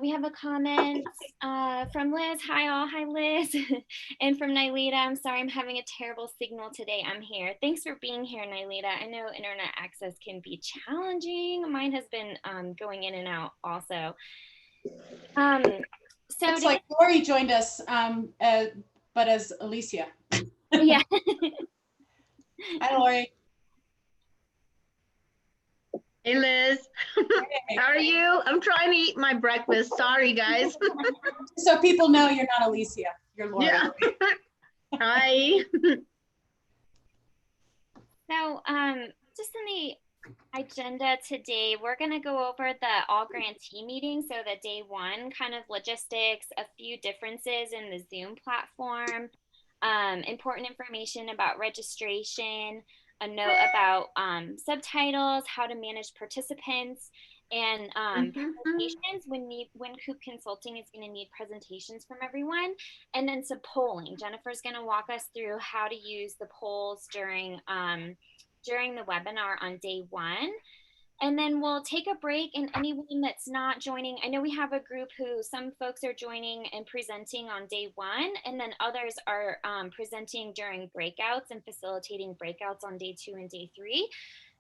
We have a comment from Liz. Hi all. Hi Liz. And from Nylita. I'm sorry I'm having a terrible signal today. I'm here. Thanks for being here, Nylita. I know internet access can be challenging. Mine has been going in and out also. So looks like Lori joined us, but as Alicia. Yeah. Hi, Lori. Hey, Liz. Hey. How are you? I'm trying to eat my breakfast. Sorry, guys. So people know you're not Alicia. You're Lori. Yeah. Hi. So just in the agenda today, we're going to go over the all grantee meeting. So the day one kind of logistics, a few differences in the Zoom platform, important information about registration, a note about subtitles, how to manage participants, and presentations when Coop Consulting is going to need presentations from everyone, and then some polling. Jennifer's going to walk us through how to use the polls during the webinar on day one. And then we'll take a break, and anyone that's not joining, I know we have a group who some folks are joining and presenting on day one, and then others are presenting during breakouts and facilitating breakouts on day 2 and day 3.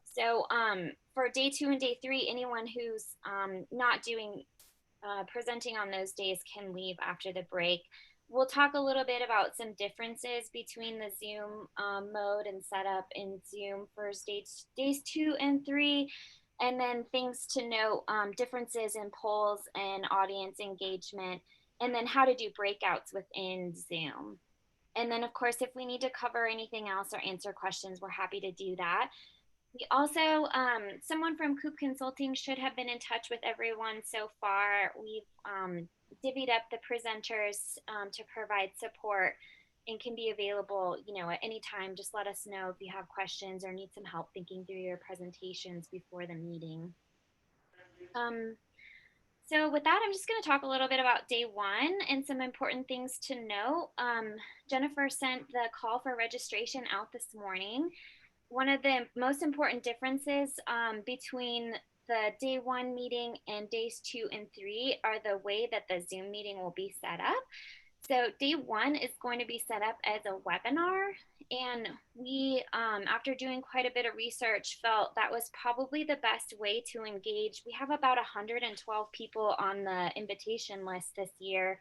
So for day 2 and day 3, anyone who's not doing presenting on those days can leave after the break. We'll talk a little bit about some differences between the Zoom mode and setup in Zoom for days 2 and 3. And then things to note, differences in polls and audience engagement, and then how to do breakouts within Zoom. And then of course, if we need to cover anything else or answer questions, we're happy to do that. We also, someone from Coop Consulting should have been in touch with everyone so far. We've divvied up the presenters to provide support and can be available, at any time. Just let us know if you have questions or need some help thinking through your presentations before the meeting. So with that, I'm just going to talk a little bit about day one and some important things to note. Jennifer sent the call for registration out this morning. One of the most important differences between the day one meeting and days 2 and 3 are the way that the Zoom meeting will be set up. So day one is going to be set up as a webinar, and we, after doing quite a bit of research, felt that was probably the best way to engage. We have about 112 people on the invitation list this year.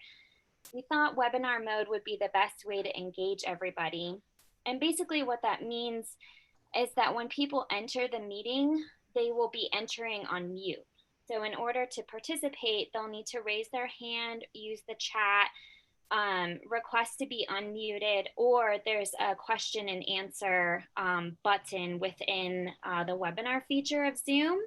We thought webinar mode would be the best way to engage everybody. And basically what that means is that when people enter the meeting, they will be entering on mute. So in order to participate, they'll need to raise their hand, use the chat, request to be unmuted, or there's a question and answer button within the webinar feature of Zoom.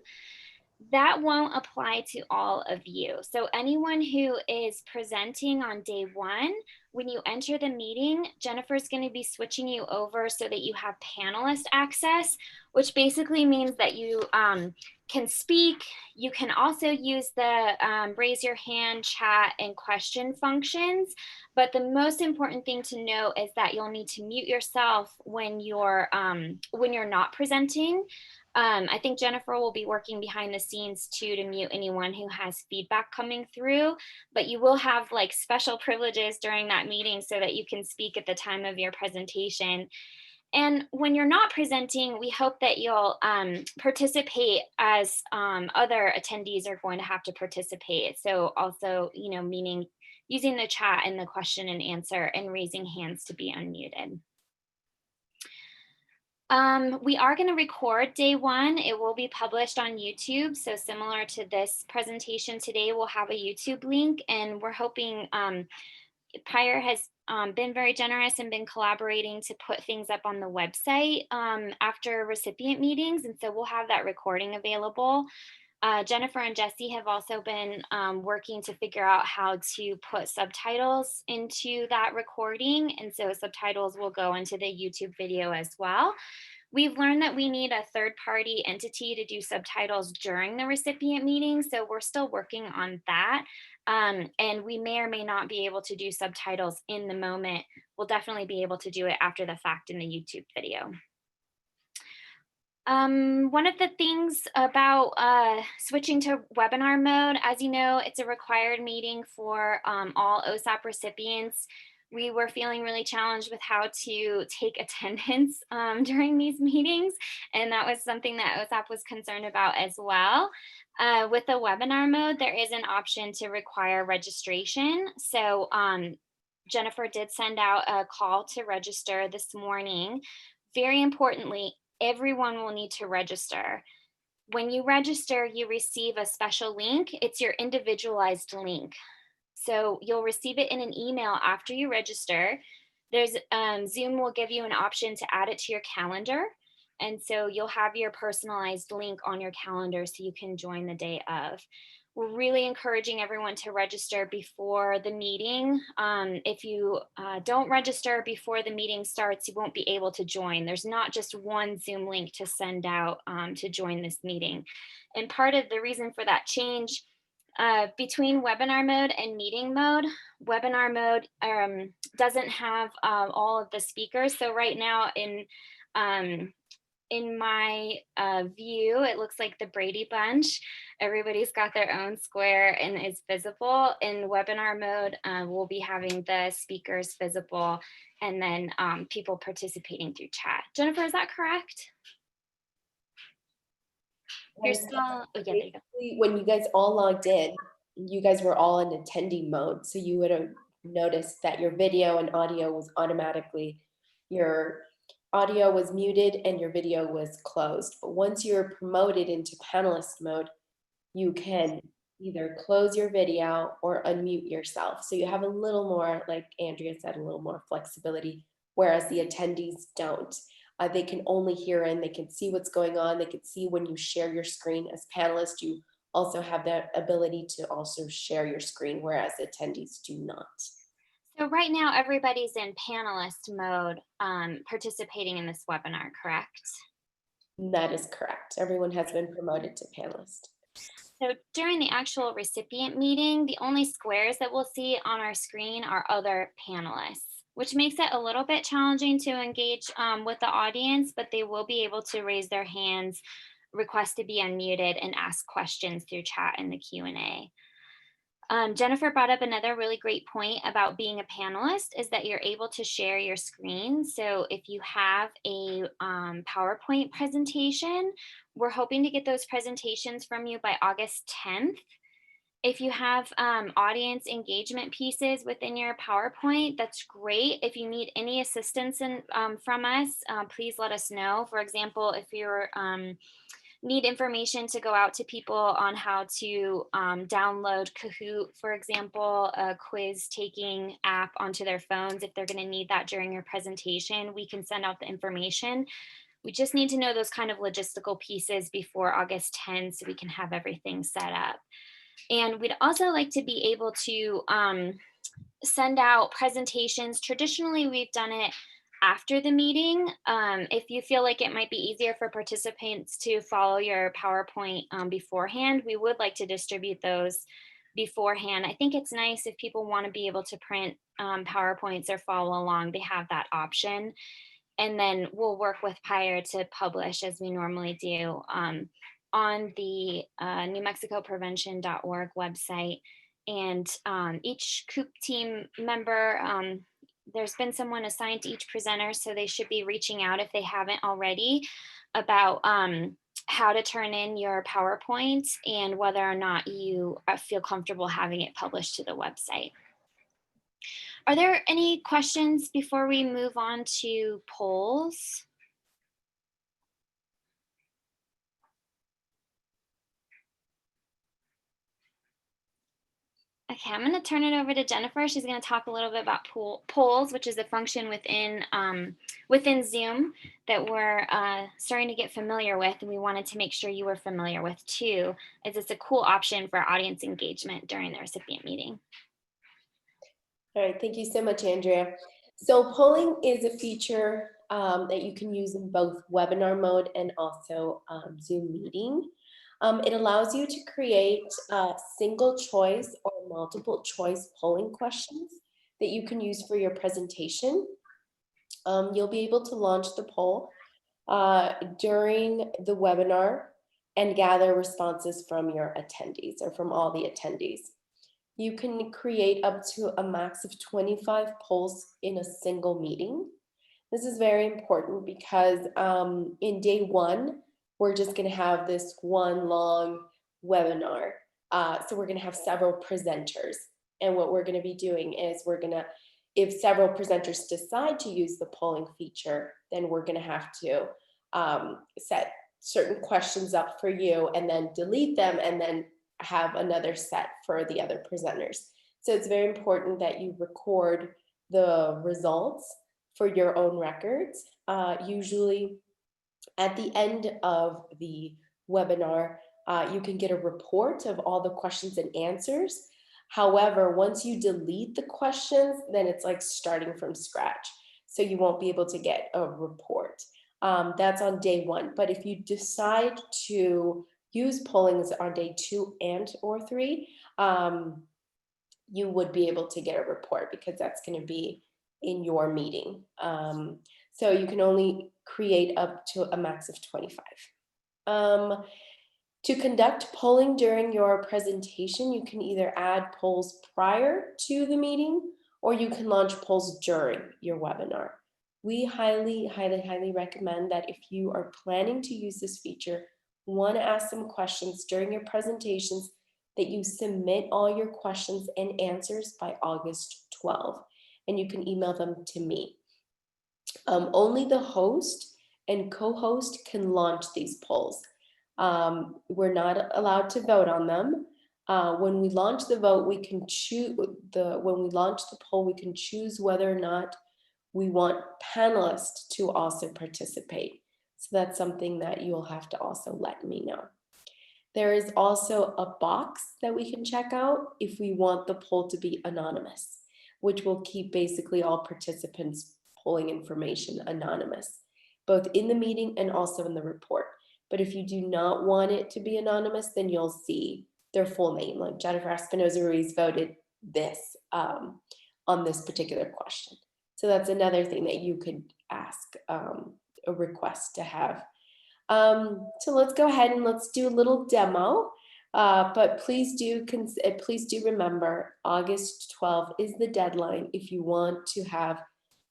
That won't apply to all of you. So anyone who is presenting on day one, when you enter the meeting, Jennifer's going to be switching you over so that you have panelist access, which basically means that you can speak. You can also use the raise your hand, chat, and question functions. But the most important thing to know is that you'll need to mute yourself when you're not presenting. I think Jennifer will be working behind the scenes too to mute anyone who has feedback coming through, but you will have like special privileges during that meeting so that you can speak at the time of your presentation. And when you're not presenting, we hope that you'll participate as other attendees are going to have to participate. So also, meaning using the chat and the question and answer and raising hands to be unmuted. We are going to record day one. It will be published on YouTube. So similar to this presentation today, we'll have a YouTube link, and we're hoping Prior has been very generous and been collaborating to put things up on the website after recipient meetings. And so we'll have that recording available. Jennifer and Jesse have also been working to figure out how to put subtitles into that recording. And so subtitles will go into the YouTube video as well. We've learned that we need a third-party entity to do subtitles during the recipient meeting. So we're still working on that. And we may or may not be able to do subtitles in the moment. We'll definitely be able to do it after the fact in the YouTube video. One of the things about switching to webinar mode, as you know, it's a required meeting for all OSAP recipients. We were feeling really challenged with how to take attendance during these meetings, and that was something that OSAP was concerned about as well. With the webinar mode, there is an option to require registration. So Jennifer did send out a call to register this morning. Very importantly, everyone will need to register. When you register, you receive a special link. It's your individualized link. So you'll receive it in an email after you register. There's Zoom will give you an option to add it to your calendar. And so you'll have your personalized link on your calendar so you can join the day of. We're really encouraging everyone to register before the meeting. If you don't register before the meeting starts, you won't be able to join. There's not just one Zoom link to send out to join this meeting. And part of the reason for that change between webinar mode and meeting mode, webinar mode doesn't have all of the speakers. So right now in my view, it looks like the Brady Bunch. Everybody's got their own square and is visible. In webinar mode, we'll be having the speakers visible and then people participating through chat. Jennifer, is that correct? You're still, oh yeah, there you go. When you guys all logged in, you guys were all in attendee mode. So you would have noticed that your video and audio was automatically, your audio was muted and your video was closed. But once you're promoted into panelist mode, you can either close your video or unmute yourself. So you have a little more, like Andrea said, a little more flexibility, whereas the attendees don't. They can only hear and they can see what's going on. They can see when you share your screen. As panelists, you also have that ability to also share your screen, whereas attendees do not. So right now, everybody's in panelist mode participating in this webinar, correct? That is correct. Everyone has been promoted to panelist. So during the actual recipient meeting, the only squares that we'll see on our screen are other panelists, which makes it a little bit challenging to engage with the audience, but they will be able to raise their hands, request to be unmuted, and ask questions through chat in the Q&A. Jennifer brought up another really great point about being a panelist is that you're able to share your screen. So if you have a PowerPoint presentation, we're hoping to get those presentations from you by August 10th. If you have audience engagement pieces within your PowerPoint, that's great. If you need any assistance from us, please let us know. For example, if you're need information to go out to people on how to download Kahoot, for example, a quiz taking app onto their phones. If they're going to need that during your presentation, we can send out the information. We just need to know those kind of logistical pieces before August 10th so we can have everything set up. And we'd also like to be able to send out presentations. Traditionally, we've done it after the meeting. If you feel like it might be easier for participants to follow your PowerPoint beforehand, we would like to distribute those beforehand. I think it's nice if people want to be able to print PowerPoints or follow along, they have that option. And then we'll work with Pyre to publish as we normally do on the NewMexicoPrevention.org website. And each COOP team member, there's been someone assigned to each presenter, so they should be reaching out if they haven't already about how to turn in your PowerPoint and whether or not you feel comfortable having it published to the website. Are there any questions before we move on to polls? Okay, I'm going to turn it over to Jennifer. She's going to talk a little bit about polls, which is a function within within Zoom that we're starting to get familiar with, and we wanted to make sure you were familiar with too, as it's a cool option for audience engagement during the recipient meeting. All right, thank you so much, Andrea. So polling is a feature that you can use in both webinar mode and also Zoom meeting. It allows you to create single choice or multiple choice polling questions that you can use for your presentation. You'll be able to launch the poll during the webinar and gather responses from your attendees or from all the attendees. You can create up to a max of 25 polls in a single meeting. This is very important because in day one, we're just going to have this one long webinar. So we're going to have several presenters. And what we're going to be doing is if several presenters decide to use the polling feature, then we're going to have to set certain questions up for you and then delete them and then have another set for the other presenters. So it's very important that you record the results for your own records. Usually at the end of the webinar, you can get a report of all the questions and answers. However, once you delete the questions, then it's like starting from scratch. So you won't be able to get a report. That's on day one. But if you decide to use pollings on day 2 and or 3, you would be able to get a report because that's going to be in your meeting. So you can only create up to a max of 25. To conduct polling during your presentation, you can either add polls prior to the meeting or you can launch polls during your webinar. We highly, highly, highly recommend that if you are planning to use this feature, want to ask some questions during your presentations, that you submit all your questions and answers by August 12th, and you can email them to me. Only the host and co-host can launch these polls. We're not allowed to vote on them. When we launch the vote, we can choose when we launch the poll, we can choose whether or not we want panelists to also participate. So that's something that you'll have to also let me know. There is also a box that we can check out if we want the poll to be anonymous, which will keep basically all participants' polling information anonymous, both in the meeting and also in the report. But if you do not want it to be anonymous, then you'll see their full name, like Jennifer Espinoza-Ruiz voted this on this particular question. So that's another thing that you could ask a request to have. So let's go ahead and let's do a little demo. But please do remember August 12th is the deadline if you want to have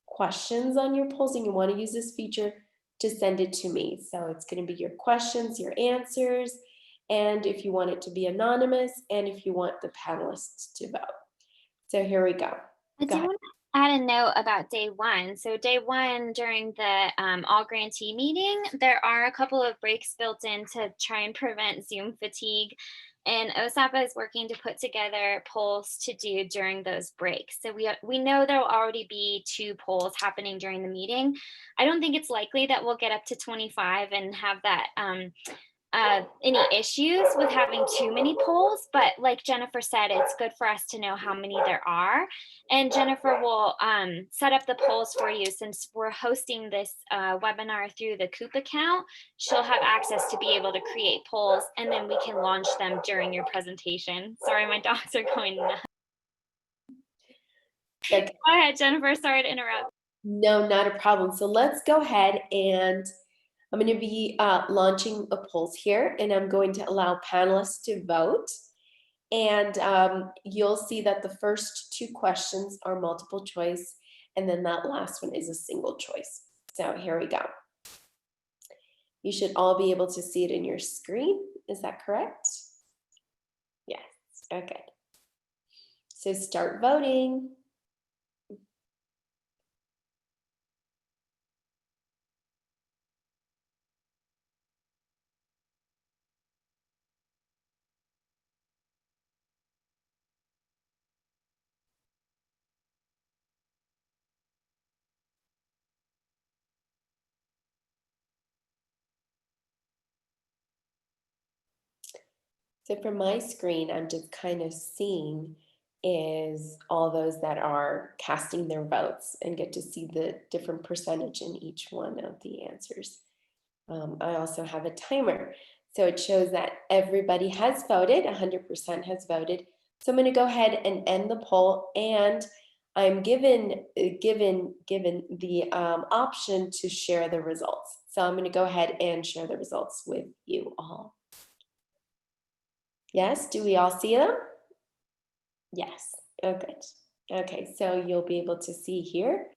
questions on your polls and you want to use this feature to send it to me. So it's going to be your questions, your answers, and if you want it to be anonymous and if you want the panelists to vote. So here we go. I do want to add a note about day one. So day one, during the all grantee meeting, there are a couple of breaks built in to try and prevent Zoom fatigue. And OSAP is working to put together polls to do during those breaks. So we know there will already be 2 polls happening during the meeting. I don't think it's likely that we'll get up to 25 and have that any issues with having too many polls, but like Jennifer said, it's good for us to know how many there are. And Jennifer will set up the polls for you. Since we're hosting this webinar through the Coop account, she'll have access to be able to create polls, and then we can launch them during your presentation. Sorry, my dogs are going nuts. Okay. Go ahead, Jennifer, sorry to interrupt. No, not a problem. So let's go ahead and I'm going to be launching a polls here, and I'm going to allow panelists to vote. And you'll see that the first 2 questions are multiple choice, and then that last one is a single choice. So here we go. You should all be able to see it in your screen. Is that correct? Yes. Okay. So start voting. So from my screen, I'm just kind of seeing is all those that are casting their votes and get to see the different percentage in each one of the answers. I also have a timer. So it shows that everybody has voted, 100% has voted. So I'm going to go ahead and end the poll, and I'm given the option to share the results. So I'm going to go ahead and share the results with you all. Yes, do we all see them? Yes, oh good. Okay, so you'll be able to see here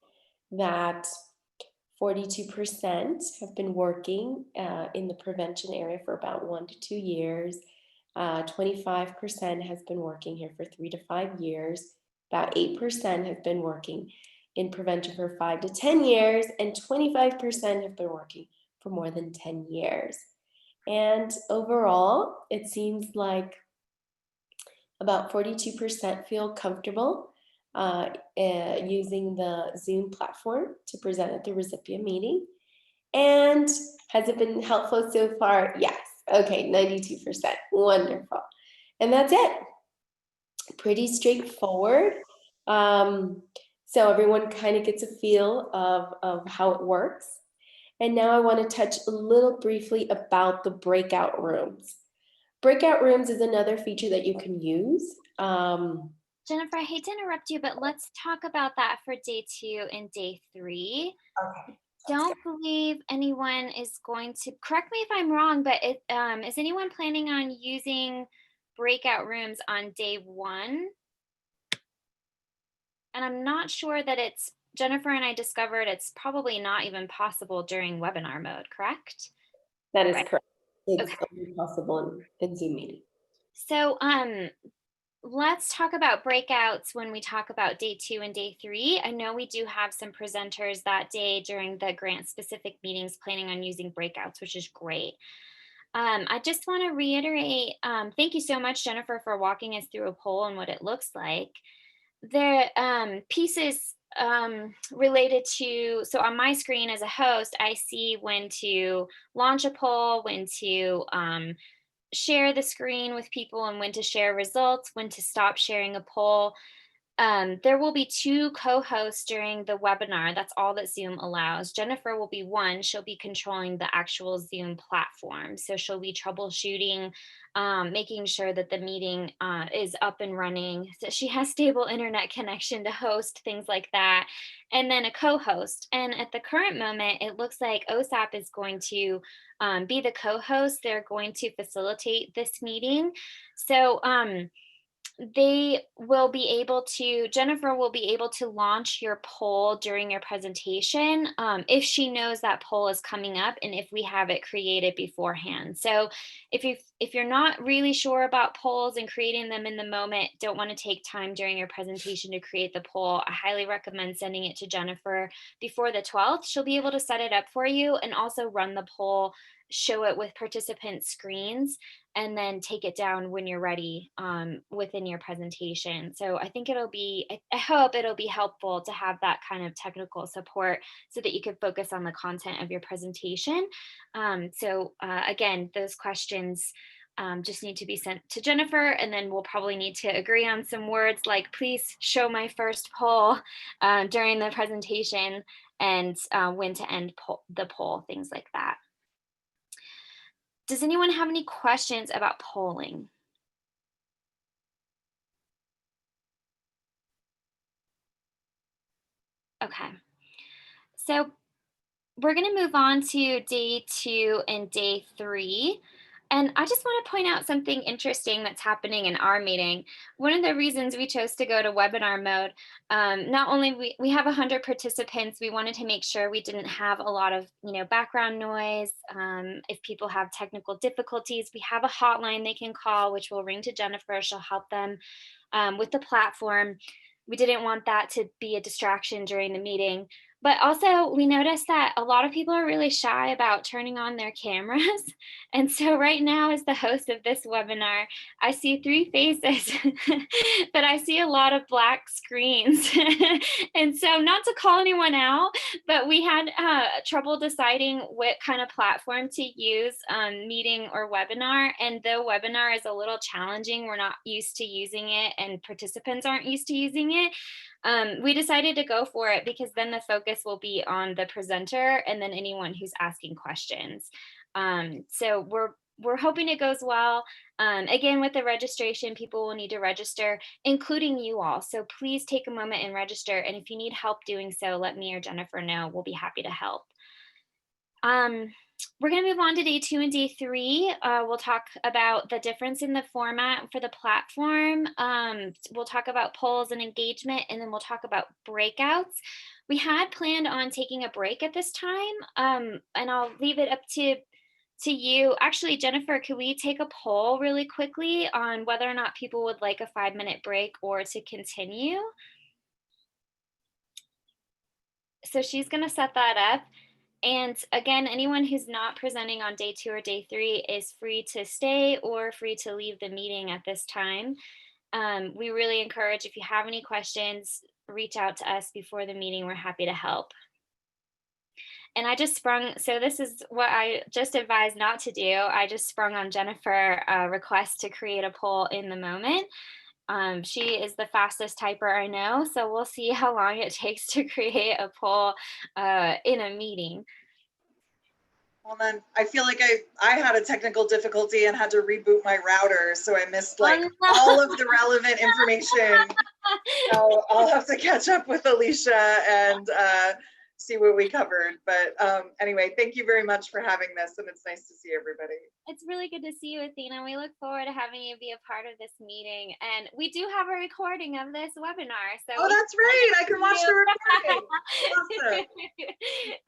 that 42% have been working in the prevention area for about 1 to 2 years. 25% has been working here for 3 to 5 years. About 8% have been working in prevention for 5 to 10 years, and 25% have been working for more than 10 years. And overall, it seems like about 42% feel comfortable using the Zoom platform to present at the recipient meeting. And has it been helpful so far? Yes. Okay, 92%. Wonderful. And that's it. Pretty straightforward. So everyone kind of gets a feel of how it works. And now I want to touch a little briefly about the breakout rooms. Breakout rooms is another feature that you can use. Jennifer, I hate to interrupt you, but let's talk about that for day 2 and day 3. Okay. Don't believe anyone is going to, correct me if I'm wrong, but is anyone planning on using breakout rooms on day 1? And I'm not sure that it's, Jennifer and I discovered it's probably not even possible during webinar mode, correct? That is Right. correct. It's Okay. only possible in Zoom meeting. So let's talk about breakouts when we talk about day 2 and day 3. I know we do have some presenters that day during the grant specific meetings planning on using breakouts, which is great. I just want to reiterate, thank you so much, Jennifer, for walking us through a poll and what it looks like. The pieces related to, so on my screen as a host, I see when to launch a poll, when to share the screen with people, and when to share results, when to stop sharing a poll. There will be 2 co-hosts during the webinar. That's all that Zoom allows. Jennifer will be one. She'll be controlling the actual Zoom platform. So she'll be troubleshooting, making sure that the meeting is up and running. So she has stable internet connection to host, things like that. And then a co-host. And at the current moment, it looks like OSAP is going to be the co-host. They're going to facilitate this meeting. So they will be able to, Jennifer will be able to launch your poll during your presentation if she knows that poll is coming up and if we have it created beforehand. So if you're not really sure about polls and creating them in the moment, don't want to take time during your presentation to create the poll, I highly recommend sending it to Jennifer before the 12th. She'll be able to set it up for you and also run the poll, show it with participant screens, and then take it down when you're ready within your presentation. So I think it'll be, I hope it'll be helpful to have that kind of technical support so that you can focus on the content of your presentation. Again, those questions just need to be sent to Jennifer, and then we'll probably need to agree on some words like, please show my first poll during the presentation, and when to end the poll, things like that. Does anyone have any questions about polling? Okay. So we're going to move on to day 2 and day 3. And I just want to point out something interesting that's happening in our meeting. One of the reasons we chose to go to webinar mode, not only we have 100 participants, we wanted to make sure we didn't have a lot of background noise. If people have technical difficulties, we have a hotline they can call, which will ring to Jennifer. She'll help them with the platform. We didn't want that to be a distraction during the meeting. But also, we noticed that a lot of people are really shy about turning on their cameras. And so right now, as the host of this webinar, I see 3 faces, but I see a lot of black screens. And so not to call anyone out, but we had trouble deciding what kind of platform to use, meeting or webinar. And though webinar is a little challenging, we're not used to using it and participants aren't used to using it. We decided to go for it because then the focus will be on the presenter and then anyone who's asking questions. So we're hoping it goes well. Again, with the registration, people will need to register, including you all. So please take a moment and register. And if you need help doing so, let me or Jennifer know. We'll be happy to help. We're going to move on to day 2 and day 3. We'll talk about the difference in the format for the platform. We'll talk about polls and engagement, and then we'll talk about breakouts. We had planned on taking a break at this time, and I'll leave it up to you. Actually, Jennifer, could we take a poll really quickly on whether or not people would like a 5-minute break or to continue? So she's going to set that up. And again, anyone who's not presenting on day 2 or day 3 is free to stay or free to leave the meeting at this time. We really encourage, if you have any questions, reach out to us before the meeting. We're happy to help. And I just sprung, so this is what I just advised not to do. I just sprung on Jennifer a request to create a poll in the moment. She is the fastest typer I know, so we'll see how long it takes to create a poll in a meeting. Well, then I feel like I had a technical difficulty and had to reboot my router, so I missed like all of the relevant information. So I'll have to catch up with Alicia and see what we covered. But anyway, thank you very much for having this, and it's nice to see everybody. It's really good to see you, Athena. We look forward to having you be a part of this meeting. And we do have a recording of this webinar. So oh, that's right. I can watch the recording. Awesome.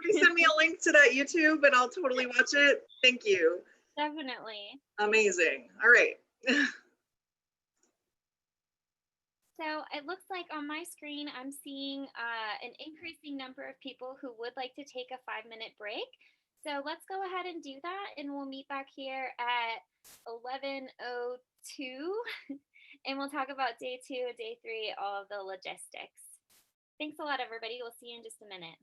Please send me a link to that YouTube and I'll totally watch it. Thank you. Definitely. Amazing. All right. So it looks like on my screen, I'm seeing an increasing number of people who would like to take a 5-minute break. So let's go ahead and do that, and we'll meet back here at 11:02, and we'll talk about day 2, day 3, all of the logistics. Thanks a lot, everybody. We'll see you in just a minute.